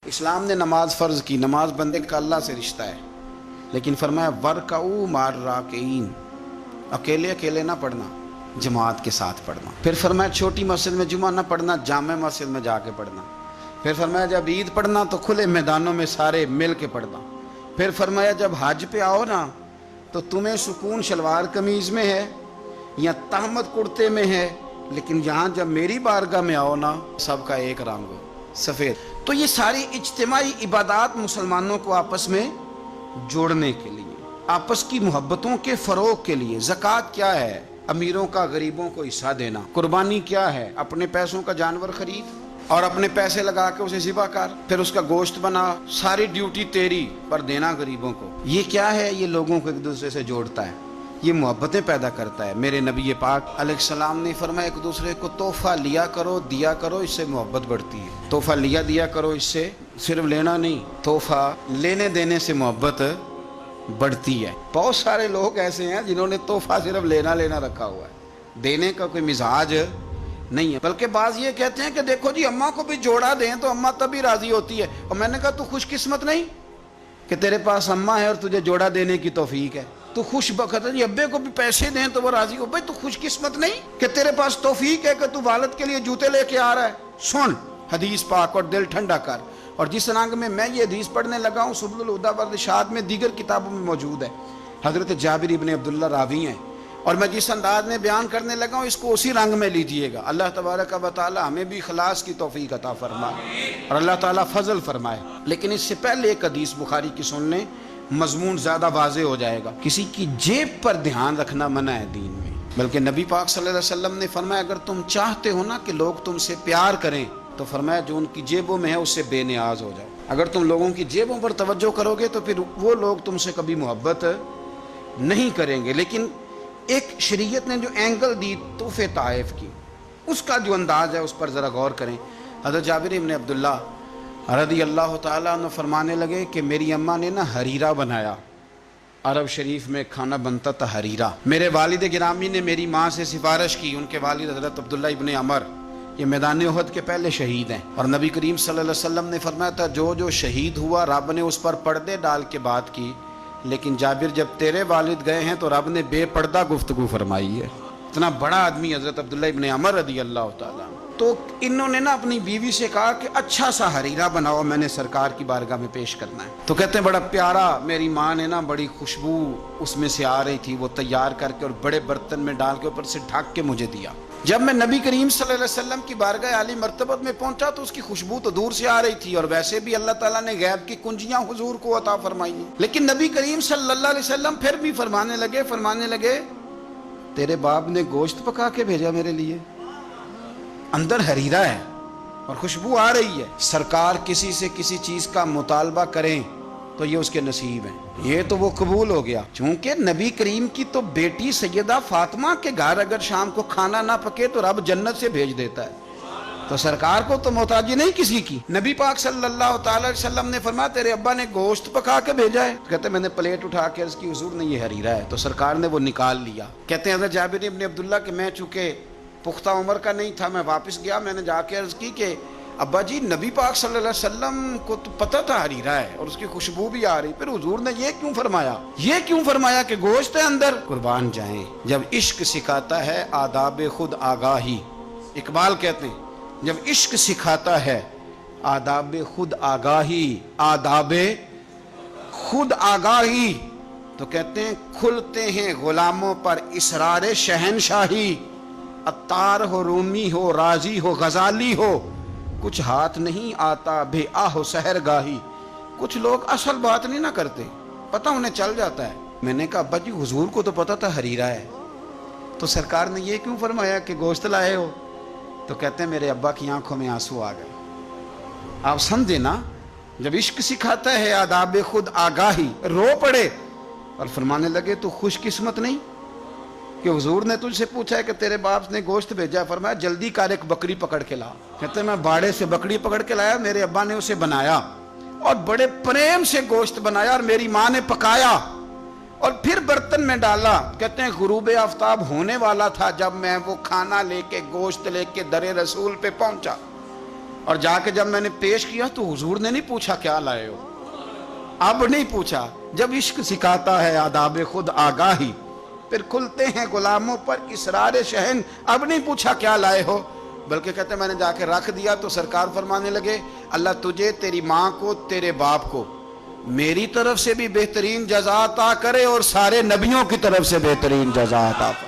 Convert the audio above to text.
اسلام نے نماز فرض کی، نماز بندے کا اللہ سے رشتہ ہے، لیکن فرمایا ورکعوا مع الراکعین، اکیلے اکیلے نہ پڑھنا، جماعت کے ساتھ پڑھنا۔ پھر فرمایا چھوٹی مسجد میں جمعہ نہ پڑھنا، جامع مسجد میں جا کے پڑھنا۔ پھر فرمایا جب عید پڑھنا تو کھلے میدانوں میں سارے مل کے پڑھنا۔ پھر فرمایا جب حج پہ آؤ نا تو تمہیں سکون شلوار قمیض میں ہے یا تہمت کرتے میں ہے، لیکن یہاں جب میری بارگاہ میں آؤ نا سب کا ایک رنگ ہو، سفید۔ تو یہ ساری اجتماعی عبادات مسلمانوں کو آپس میں جوڑنے کے لیے، آپس کی محبتوں کے فروغ کے لیے۔ زکوٰۃ کیا ہے؟ امیروں کا غریبوں کو حصہ دینا۔ قربانی کیا ہے؟ اپنے پیسوں کا جانور خرید اور اپنے پیسے لگا کے اسے ذبح کر، پھر اس کا گوشت بنا، ساری ڈیوٹی تیری پر دینا غریبوں کو۔ یہ کیا ہے؟ یہ لوگوں کو ایک دوسرے سے جوڑتا ہے، یہ محبتیں پیدا کرتا ہے۔ میرے نبی پاک علیہ السلام نے فرمایا ایک دوسرے کو تحفہ لیا کرو، دیا کرو، اس سے محبت بڑھتی ہے۔ تحفہ دیا کرو، اس سے صرف لینا نہیں، تحفہ لینے دینے سے محبت بڑھتی ہے۔ بہت سارے لوگ ایسے ہیں جنہوں نے تحفہ صرف لینا رکھا ہوا ہے، دینے کا کوئی مزاج نہیں ہے۔ بلکہ بعض یہ کہتے ہیں کہ دیکھو جی اماں کو بھی جوڑا دیں تو اماں تبھی راضی ہوتی ہے۔ اور میں نے کہا تو خوش قسمت نہیں کہ تیرے پاس اماں ہے اور تجھے جوڑا دینے کی توفیق ہے؟ تو خوش بخت ہے جی، ابے کو بھی پیسے دیں تو وہ راضی ہو۔ بھائی تو خوش قسمت نہیں کہ تیرے پاس توفیق ہے کہ تو والد کے لیے جوتے لے کے آ رہا ہے؟ سن حدیث پاک اور دل ٹھنڈا کر۔ اور جس رنگ میں یہ حدیث پڑھنے لگا ہوں سبل الہدیٰ والارشاد میں دیگر کتابوں میں موجود ہے، حضرت جابر ابن عبداللہ راوی ہیں، اور میں جس انداز میں بیان کرنے لگا ہوں اس کو اسی رنگ میں لیجئے گا۔ اللہ تبارک و تعالی ہمیں بھی اخلاص کی توفیق عطا فرمائے اور اللہ تعالی فضل فرمائے۔ لیکن اس سے پہلے ایک حدیث بخاری کی سن لیں، مضمون زیادہ واضح ہو جائے گا۔ کسی کی جیب پر دھیان رکھنا منع ہے دین میں، بلکہ نبی پاک صلی اللہ علیہ وسلم نے فرمایا اگر تم چاہتے ہو نا کہ لوگ تم سے پیار کریں تو فرمایا جو ان کی جیبوں میں ہے اس سے بے نیاز ہو جاؤ۔ اگر تم لوگوں کی جیبوں پر توجہ کرو گے تو پھر وہ لوگ تم سے کبھی محبت نہیں کریں گے۔ لیکن ایک شریعت نے جو اینگل دی تحفے طائف کی، اس کا جو انداز ہے اس پر ذرا غور کریں۔ حضرت جابر ابن عبداللہ رضی اللہ تعالیٰ عنہ فرمانے لگے کہ میری اماں نے نا حریرہ بنایا، عرب شریف میں کھانا بنتا تھا حریرہ۔ میرے والد گرامی نے میری ماں سے سفارش کی، ان کے والد حضرت عبداللہ ابن عمر یہ میدان احد کے پہلے شہید ہیں، اور نبی کریم صلی اللہ علیہ وسلم نے فرمایا تھا جو شہید ہوا رب نے اس پر پردے ڈال کے بات کی، لیکن جابر جب تیرے والد گئے ہیں تو رب نے بے پردہ گفتگو فرمائی ہے۔ اتنا بڑا آدمی حضرت عبداللہ ابن عمر رضی اللہ تعالیٰ۔ تو انہوں نے نا اپنی بیوی سے کہا کہ اچھا سا حریرہ بناؤ، میں نے سرکار کی بارگاہ میں پیش کرنا ہے۔ تو کہتے ہیں بڑا پیارا، میری ماں نے نا بڑی خوشبو اس میں سے آ رہی تھی، وہ تیار کر کے اور بڑے برتن میں ڈال کے اوپر سے ڈھک کے مجھے دیا۔ جب میں نبی کریم صلی اللہ علیہ وسلم کی بارگاہ عالی مرتبت میں پہنچا تو اس کی خوشبو تو دور سے آ رہی تھی، اور ویسے بھی اللہ تعالیٰ نے غیب کی کنجیاں حضور کو عطا فرمائی ہیں۔ لیکن نبی کریم صلی اللہ علیہ وسلم پھر بھی فرمانے لگے تیرے باپ نے گوشت پکا کے بھیجا میرے لیے، اندر حریرہ ہے اور خوشبو آ رہی ہے۔ سرکار کسی سے کسی چیز کا مطالبہ کریں تو یہ اس کے نصیب ہیں، یہ تو وہ قبول ہو گیا۔ چونکہ نبی کریم کی تو بیٹی سیدہ فاطمہ کے گھر اگر شام کو کھانا نہ پکے تو رب جنت سے بھیج دیتا ہے، تو سرکار کو تو محتاجی نہیں کسی کی۔ نبی پاک صلی اللہ تعالی علیہ وسلم نے فرمایا تیرے ابا نے گوشت پکا کے بھیجا ہے؟ کہتے میں نے پلیٹ اٹھا کے عرض کی حضور نے یہ حریرہ ہے، تو سرکار نے وہ نکال لیا۔ کہتے ہیں حضرت جابر ابن عبداللہ کہ میں چونکہ پختہ عمر کا نہیں تھا، میں واپس گیا، میں نے جا کے عرض کی کہ ابا جی نبی پاک صلی اللہ علیہ وسلم کو تو پتہ تھا حریرہ ہے اور اس کی خوشبو بھی آ رہی، پھر حضور نے یہ کیوں فرمایا کہ گوشت ہے اندر؟ قربان جائیں، جب عشق سکھاتا ہے آداب خود آگاہی، اقبال کہتے ہیں جب عشق سکھاتا ہے آداب خود آگاہی تو کہتے ہیں کھلتے ہیں غلاموں پر اسرار شہنشاہی، عطار ہو، رومی ہو، رازی ہو، غزالی ہو، کچھ ہاتھ نہیں آتا بے آہ سحر گاہی۔ کچھ لوگ اصل بات نہیں نہ کرتے، پتہ انہیں چل جاتا ہے۔ میں نے کہا ابا جی حضور کو تو پتہ تھا حریرہ ہے، تو سرکار نے یہ کیوں فرمایا کہ گوشت لائے ہو؟ تو کہتے ہیں میرے ابا کی آنکھوں میں آنسو آ گئے۔ آپ سمجھے نا، جب عشق سکھاتا ہے آداب خود آگاہی، رو پڑے اور فرمانے لگے تو خوش قسمت نہیں کہ حضور نے تجھ سے پوچھا ہے کہ تیرے باپ نے گوشت بھیجا، فرمایا جلدی کر ایک بکری پکڑ کے لا۔ کہتے ہیں میں باڑے سے بکری پکڑ کے لایا، میرے ابا نے اسے بنایا اور بڑے پریم سے گوشت بنایا اور میری ماں نے پکایا اور پھر برتن میں ڈالا۔ کہتے ہیں غروب آفتاب ہونے والا تھا جب میں وہ کھانا لے کے گوشت لے کے در رسول پہ پہنچا، اور جا کے جب میں نے پیش کیا تو حضور نے نہیں پوچھا کیا لائے ہو، اب نہیں پوچھا. جب عشق سکھاتا ہے آداب خود آگاہی، پھر کھلتے ہیں غلاموں پر اسرار شہن. اب نہیں پوچھا کیا لائے ہو، بلکہ کہتے ہیں میں نے جا کے رکھ دیا تو سرکار فرمانے لگے اللہ تجھے، تیری ماں کو، تیرے باپ کو میری طرف سے بھی بہترین جزا عطا کرے اور سارے نبیوں کی طرف سے بہترین جزا عطا کرے.